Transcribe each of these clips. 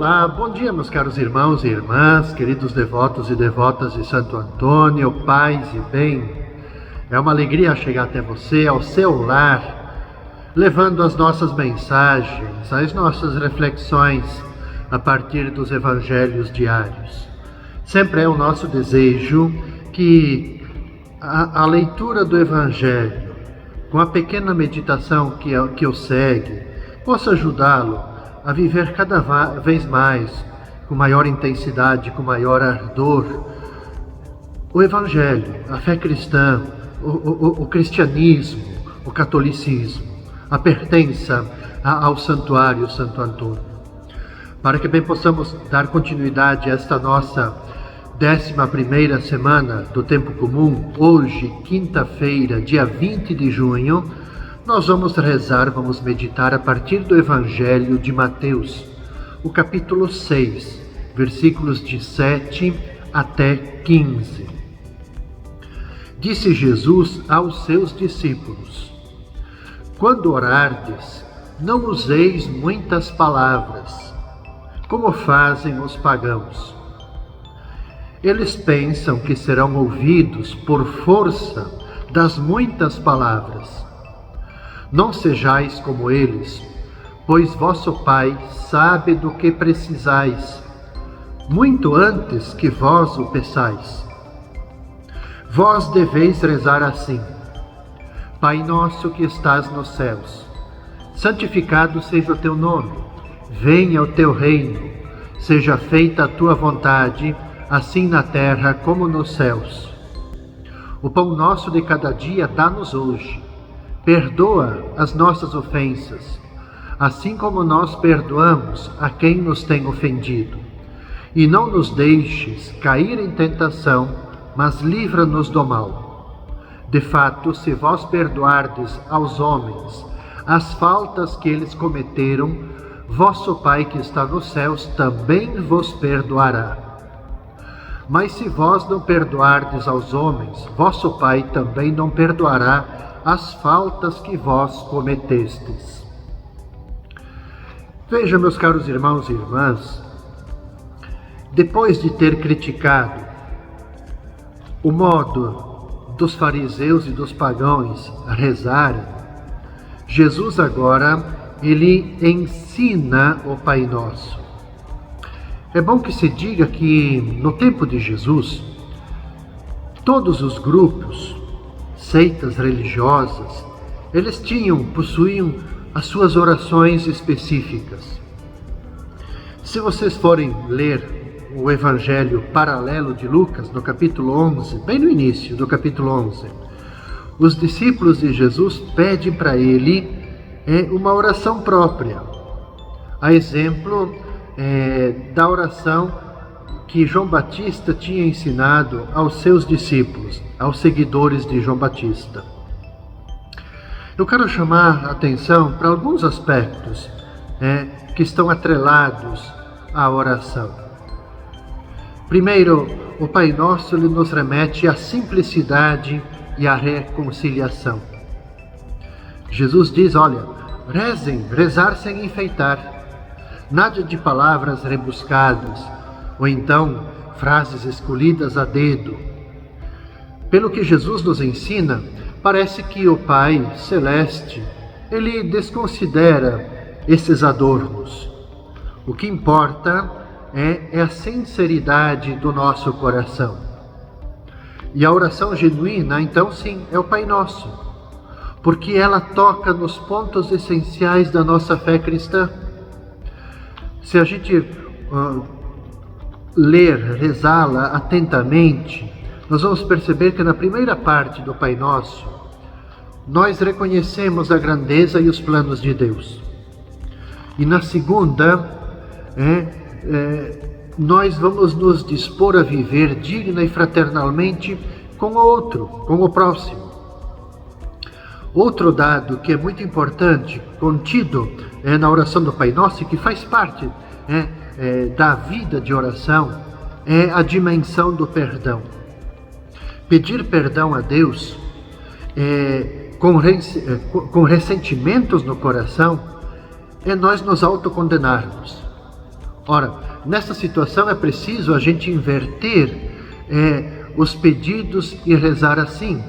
Olá, bom dia meus caros irmãos e irmãs, queridos devotos e devotas de Santo Antônio, paz e bem. É uma alegria chegar até você, ao seu lar, levando as nossas mensagens, as nossas reflexões a partir dos evangelhos diários. Sempre é o nosso desejo que a leitura do evangelho, com a pequena meditação que o segue, possa ajudá-lo a viver cada vez mais, com maior intensidade, com maior ardor, o Evangelho, a fé cristã, o cristianismo, o catolicismo, a pertença ao santuário Santo Antônio. Para que bem possamos dar continuidade a esta nossa 11ª semana do Tempo Comum, hoje, quinta-feira, dia 20 de junho, nós vamos rezar, vamos meditar a partir do Evangelho de Mateus, o capítulo 6, versículos de 7 até 15. Disse Jesus aos seus discípulos: quando orardes, não useis muitas palavras, como fazem os pagãos. Eles pensam que serão ouvidos por força das muitas palavras. Não sejais como eles, pois vosso Pai sabe do que precisais, muito antes que vós o peçais. Vós deveis rezar assim: Pai nosso que estás nos céus, santificado seja o teu nome, venha o teu reino, seja feita a tua vontade, assim na terra como nos céus. O pão nosso de cada dia dá-nos hoje. Perdoa as nossas ofensas, assim como nós perdoamos a quem nos tem ofendido. E não nos deixes cair em tentação, mas livra-nos do mal. De fato, se vós perdoardes aos homens as faltas que eles cometeram, vosso Pai que está nos céus também vos perdoará. Mas se vós não perdoardes aos homens, vosso Pai também não perdoará as faltas que vós cometestes. Veja, meus caros irmãos e irmãs, depois de ter criticado o modo dos fariseus e dos pagãos rezarem, Jesus agora, ele ensina o Pai Nosso. É bom que se diga que no tempo de Jesus, todos os grupos, seitas religiosas, eles possuíam as suas orações específicas. Se vocês forem ler o Evangelho paralelo de Lucas, no capítulo 11, bem no início do capítulo 11, os discípulos de Jesus pedem para ele uma oração própria, a exemplo da oração que João Batista tinha ensinado aos seus discípulos, aos seguidores de João Batista. Eu quero chamar a atenção para alguns aspectos que estão atrelados à oração. Primeiro, o Pai Nosso ele nos remete à simplicidade e à reconciliação. Jesus diz, olha, rezar sem enfeitar, nada de palavras rebuscadas, ou então frases escolhidas a dedo. Pelo que Jesus nos ensina, parece que o Pai Celeste, ele desconsidera esses adornos. O que importa é a sinceridade do nosso coração. E a oração genuína, então sim, é o Pai Nosso, porque ela toca nos pontos essenciais da nossa fé cristã. Se a gente rezá-la atentamente, nós vamos perceber que na primeira parte do Pai Nosso, nós reconhecemos a grandeza e os planos de Deus. E na segunda, nós vamos nos dispor a viver digna e fraternalmente com o outro, com o próximo. Outro dado que é muito importante, contido na oração do Pai Nosso, e que faz parte da vida de oração, é a dimensão do perdão. Pedir perdão a Deus com ressentimentos no coração é nós nos autocondenarmos. Ora, nessa situação é preciso a gente inverter os pedidos e rezar assim: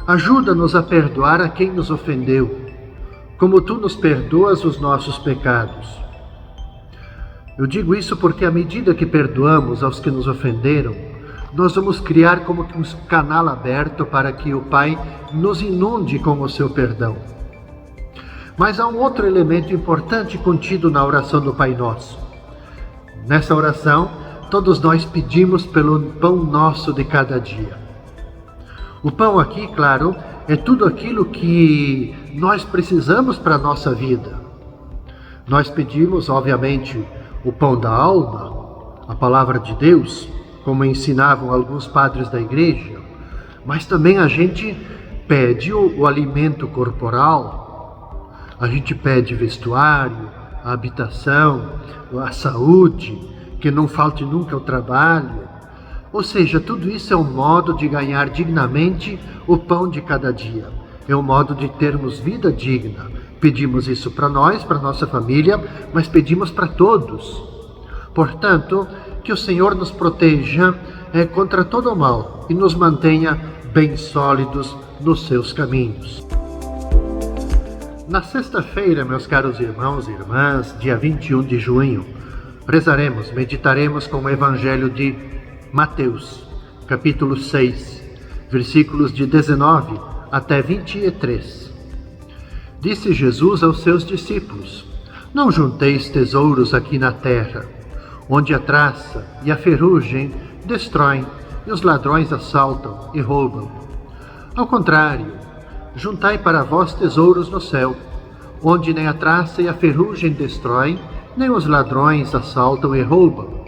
ajuda-nos a perdoar a quem nos ofendeu, como tu nos perdoas os nossos pecados. Eu digo isso porque à medida que perdoamos aos que nos ofenderam, nós vamos criar como que um canal aberto para que o Pai nos inunde com o seu perdão. Mas há um outro elemento importante contido na oração do Pai Nosso. Nessa oração, todos nós pedimos pelo pão nosso de cada dia. O pão aqui, claro, é tudo aquilo que nós precisamos para a nossa vida. Nós pedimos, obviamente, o pão da alma, a palavra de Deus, como ensinavam alguns padres da igreja, mas também a gente pede o alimento corporal, a gente pede vestuário, a habitação, a saúde, que não falte nunca o trabalho. Ou seja, tudo isso é um modo de ganhar dignamente o pão de cada dia. É um modo de termos vida digna. Pedimos isso para nós, para nossa família, mas pedimos para todos. Portanto, que o Senhor nos proteja contra todo o mal e nos mantenha bem sólidos nos seus caminhos. Na sexta-feira, meus caros irmãos e irmãs, dia 21 de junho, meditaremos com o Evangelho de Mateus, capítulo 6, versículos de 19 até 23. Disse Jesus aos seus discípulos: não junteis tesouros aqui na terra, onde a traça e a ferrugem destroem e os ladrões assaltam e roubam. Ao contrário, juntai para vós tesouros no céu, onde nem a traça e a ferrugem destroem, nem os ladrões assaltam e roubam.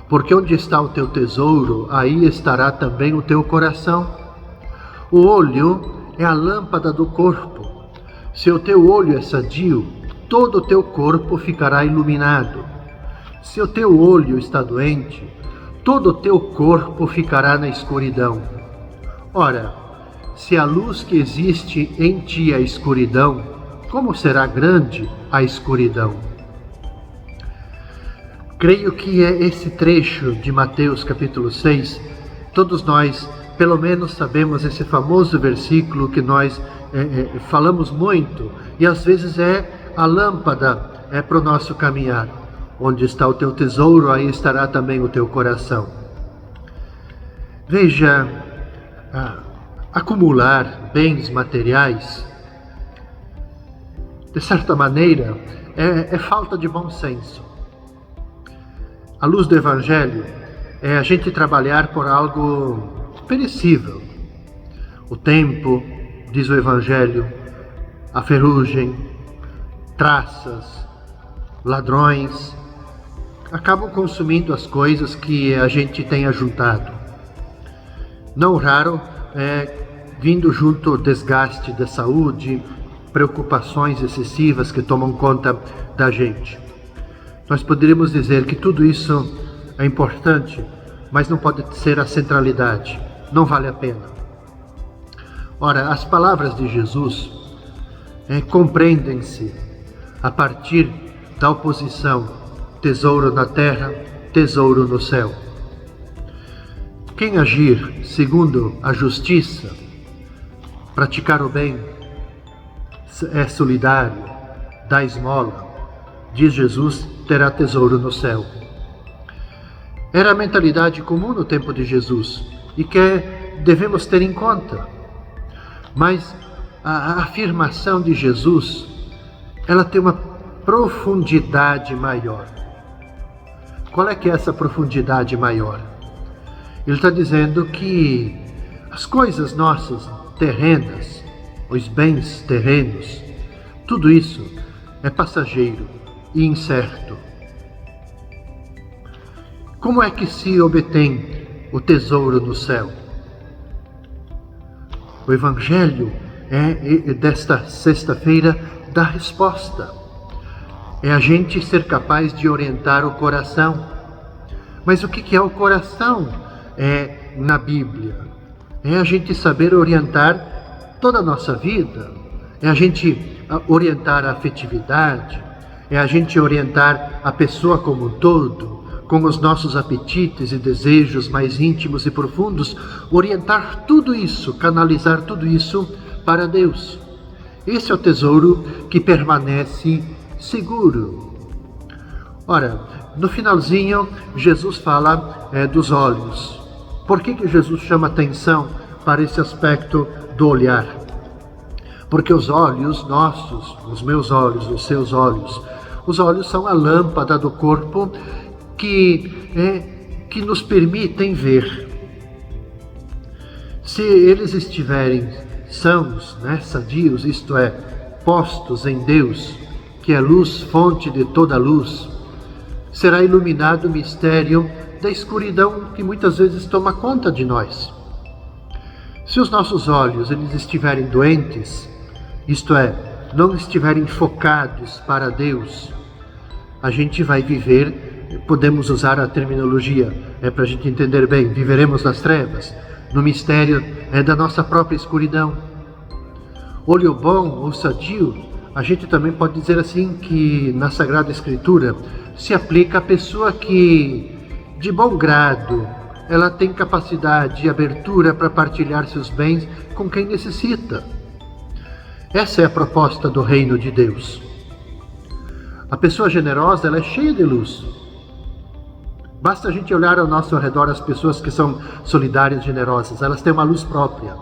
Porque onde está o teu tesouro, aí estará também o teu coração. O olho é a lâmpada do corpo. Se o teu olho é sadio, todo o teu corpo ficará iluminado. Se o teu olho está doente, todo o teu corpo ficará na escuridão. Ora, se a luz que existe em ti é a escuridão, como será grande a escuridão? Creio que é esse trecho de Mateus capítulo 6, todos nós pelo menos sabemos esse famoso versículo que nós falamos muito, e às vezes é a lâmpada para o nosso caminhar. Onde está o teu tesouro, aí estará também o teu coração. Veja, acumular bens materiais, de certa maneira, é falta de bom senso. À luz do Evangelho, é a gente trabalhar por algo perecível. O tempo, diz o Evangelho, a ferrugem, traças, ladrões, acabam consumindo as coisas que a gente tem ajuntado. Não raro, vindo junto o desgaste da saúde, preocupações excessivas que tomam conta da gente. Nós poderíamos dizer que tudo isso é importante, mas não pode ser a centralidade, não vale a pena. Ora, as palavras de Jesus compreendem-se a partir da oposição tesouro na terra, tesouro no céu. Quem agir segundo a justiça, praticar o bem, é solidário, dá esmola, diz Jesus, terá tesouro no céu. Era a mentalidade comum no tempo de Jesus e que devemos ter em conta. Mas a afirmação de Jesus, ela tem uma profundidade maior. Qual é que é essa profundidade maior? Ele está dizendo que as coisas nossas terrenas, os bens terrenos, tudo isso é passageiro e incerto. Como é que se obtém o tesouro no céu? O Evangelho desta sexta-feira dá resposta. É a gente ser capaz de orientar o coração. Mas o que é o coração na Bíblia? É a gente saber orientar toda a nossa vida. É a gente orientar a afetividade. é a gente orientar a pessoa como um todo, com os nossos apetites e desejos mais íntimos e profundos, orientar tudo isso, canalizar tudo isso para Deus. Esse é o tesouro que permanece seguro. Ora, no finalzinho, Jesus fala dos olhos. Por que Jesus chama atenção para esse aspecto do olhar? Porque os olhos nossos, os meus olhos, os seus olhos, os olhos são a lâmpada do corpo que nos permitem ver. Se eles estiverem sãos, sadios, isto é, postos em Deus, que é luz, fonte de toda luz, será iluminado o mistério da escuridão que muitas vezes toma conta de nós. Se os nossos olhos eles estiverem doentes, isto é, não estiverem focados para Deus, a gente vai viver, podemos usar a terminologia, para a gente entender bem, viveremos nas trevas, no mistério da nossa própria escuridão. Olho bom ou sadio, a gente também pode dizer assim que na Sagrada Escritura se aplica à pessoa que, de bom grado, ela tem capacidade e abertura para partilhar seus bens com quem necessita. Essa é a proposta do reino de Deus. A pessoa generosa, ela é cheia de luz. Basta a gente olhar ao nosso redor as pessoas que são solidárias, generosas, elas têm uma luz própria.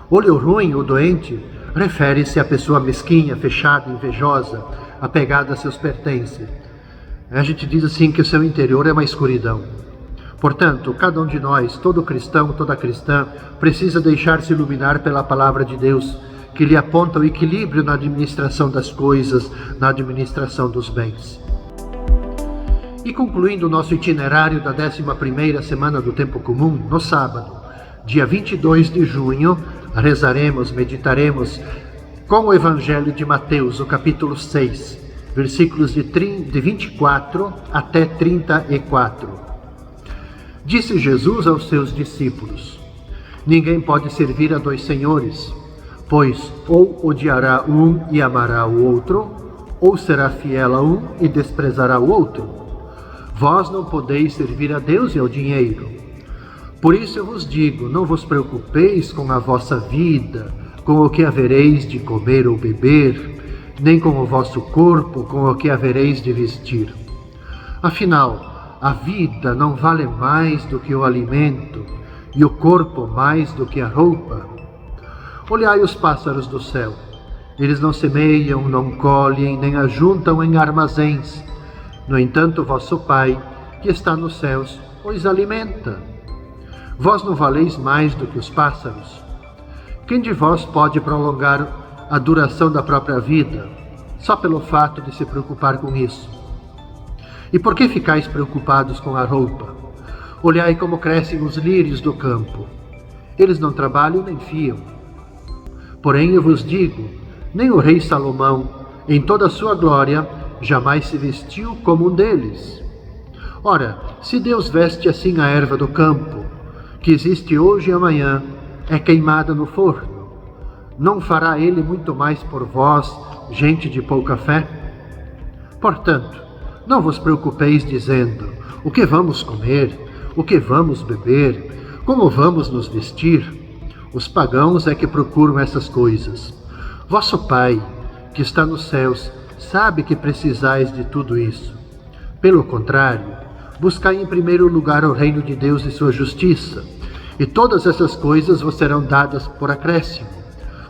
Olho ruim ou doente refere-se à pessoa mesquinha, fechada, invejosa, apegada a seus pertences. A gente diz assim que o seu interior é uma escuridão. Portanto, cada um de nós, todo cristão, toda cristã, precisa deixar-se iluminar pela palavra de Deus, que lhe aponta o equilíbrio na administração das coisas, na administração dos bens. E concluindo o nosso itinerário da 11ª semana do Tempo Comum, no sábado, dia 22 de junho, rezaremos, meditaremos com o Evangelho de Mateus, o capítulo 6, versículos de 24 até 34. Disse Jesus aos seus discípulos: ninguém pode servir a dois senhores, pois ou odiará um e amará o outro, ou será fiel a um e desprezará o outro. Vós não podeis servir a Deus e ao dinheiro. Por isso eu vos digo, não vos preocupeis com a vossa vida, com o que havereis de comer ou beber, nem com o vosso corpo, com o que havereis de vestir. Afinal, a vida não vale mais do que o alimento, e o corpo mais do que a roupa. Olhai os pássaros do céu. Eles não semeiam, não colhem, nem ajuntam em armazéns. No entanto, vosso Pai, que está nos céus, os alimenta. Vós não valeis mais do que os pássaros? Quem de vós pode prolongar a duração da própria vida, só pelo fato de se preocupar com isso? E por que ficais preocupados com a roupa? Olhai como crescem os lírios do campo. Eles não trabalham nem fiam. Porém, eu vos digo, nem o rei Salomão, em toda a sua glória, jamais se vestiu como um deles. Ora, se Deus veste assim a erva do campo, que existe hoje e amanhã, é queimada no forno, não fará Ele muito mais por vós, gente de pouca fé? Portanto, não vos preocupeis dizendo, o que vamos comer, o que vamos beber, como vamos nos vestir? Os pagãos é que procuram essas coisas. Vosso Pai, que está nos céus, sabe que precisais de tudo isso. Pelo contrário, buscai em primeiro lugar o reino de Deus e sua justiça, e todas essas coisas vos serão dadas por acréscimo.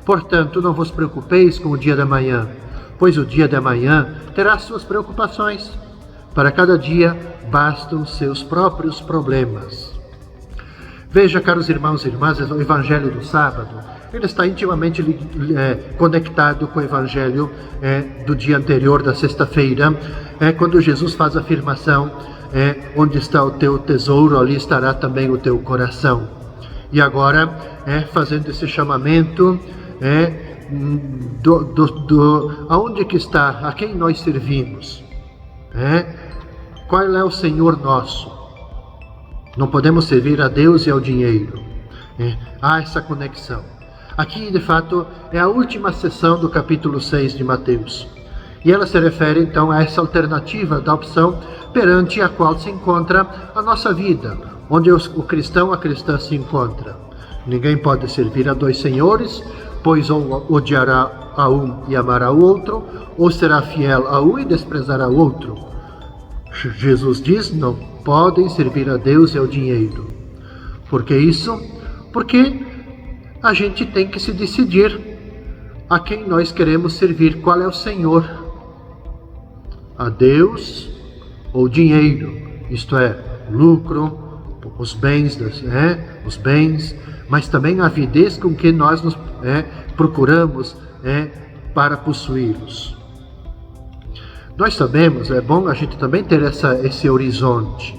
Portanto, não vos preocupeis com o dia da manhã, pois o dia da manhã terá suas preocupações. Para cada dia bastam seus próprios problemas. Veja, caros irmãos e irmãs, o Evangelho do sábado, ele está intimamente conectado com o Evangelho do dia anterior, da sexta-feira, quando Jesus faz a afirmação, onde está o teu tesouro, ali estará também o teu coração. E agora, fazendo esse chamamento, aonde que está, a quem nós servimos? Qual é o Senhor nosso? Não podemos servir a Deus e ao dinheiro. Há essa conexão. Aqui, de fato, é a última sessão do capítulo 6 de Mateus. E ela se refere então a essa alternativa da opção perante a qual se encontra a nossa vida, onde o cristão, a cristã se encontra. Ninguém pode servir a dois senhores, pois ou odiará a um e amará o outro, ou será fiel a um e desprezará o outro. Jesus diz: não podem servir a Deus e ao dinheiro. Por que isso? Porque a gente tem que se decidir a quem nós queremos servir, qual é o Senhor. A Deus ou dinheiro, isto é, lucro, os bens, os bens, mas também a avidez com que nós nos procuramos para possuí-los. Nós sabemos, é bom a gente também ter esse horizonte.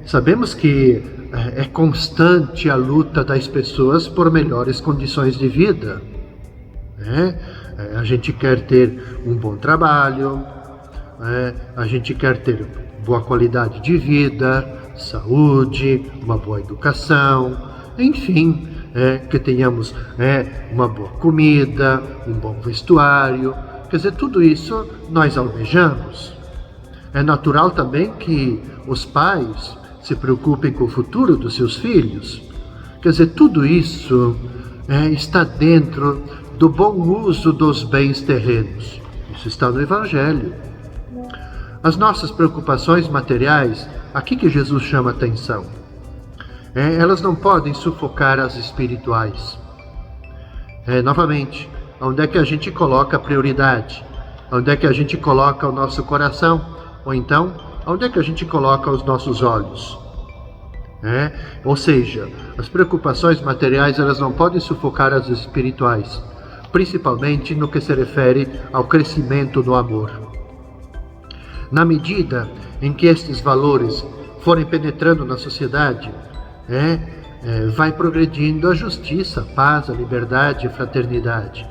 Sabemos que é constante a luta das pessoas por melhores condições de vida. A gente quer ter um bom trabalho, a gente quer ter boa qualidade de vida, saúde, uma boa educação, enfim, que tenhamos uma boa comida, um bom vestuário. Quer dizer, tudo isso nós almejamos. É natural também que os pais se preocupem com o futuro dos seus filhos. Quer dizer, tudo isso está dentro do bom uso dos bens terrenos. Isso está no Evangelho. As nossas preocupações materiais, aqui que Jesus chama a atenção, elas não podem sufocar as espirituais. Novamente, onde é que a gente coloca a prioridade? Onde é que a gente coloca o nosso coração? Ou então, onde é que a gente coloca os nossos olhos? Ou seja, as preocupações materiais, elas não podem sufocar as espirituais, principalmente no que se refere ao crescimento do amor. Na medida em que estes valores forem penetrando na sociedade, vai progredindo a justiça, a paz, a liberdade, a fraternidade.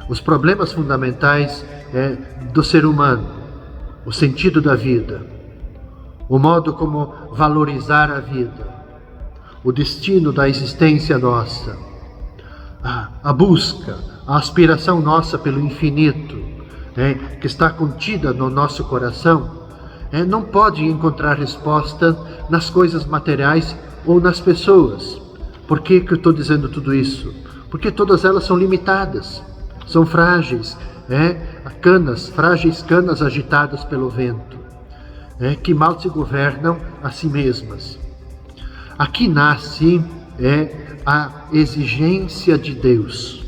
Os problemas fundamentais do ser humano, o sentido da vida, o modo como valorizar a vida, o destino da existência nossa, a busca, a aspiração nossa pelo infinito, que está contida no nosso coração, não pode encontrar resposta nas coisas materiais ou nas pessoas. Por que eu estou dizendo tudo isso? Porque todas elas são limitadas, são frágeis, frágeis canas agitadas pelo vento, que mal se governam a si mesmas. Aqui nasce a exigência de Deus.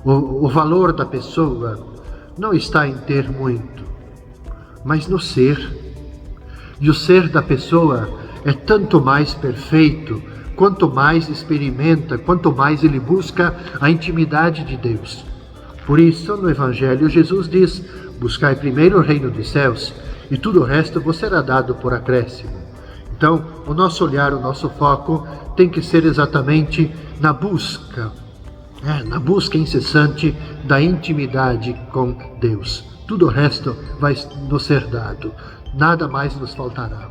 O valor da pessoa não está em ter muito, mas no ser. E o ser da pessoa é tanto mais perfeito, quanto mais experimenta, quanto mais ele busca a intimidade de Deus. Por isso, no Evangelho, Jesus diz: buscai primeiro o reino dos céus, e tudo o resto vos será dado por acréscimo. Então, o nosso olhar, o nosso foco tem que ser exatamente na busca incessante da intimidade com Deus. Tudo o resto vai nos ser dado, nada mais nos faltará.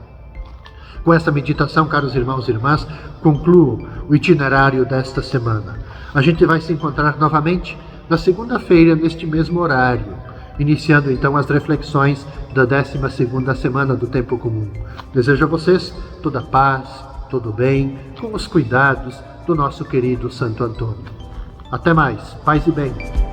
Com esta meditação, caros irmãos e irmãs, concluo o itinerário desta semana. A gente vai se encontrar novamente na segunda-feira, neste mesmo horário, iniciando então as reflexões da 12ª semana do Tempo Comum. Desejo a vocês toda a paz, todo o bem, com os cuidados do nosso querido Santo Antônio. Até mais, paz e bem.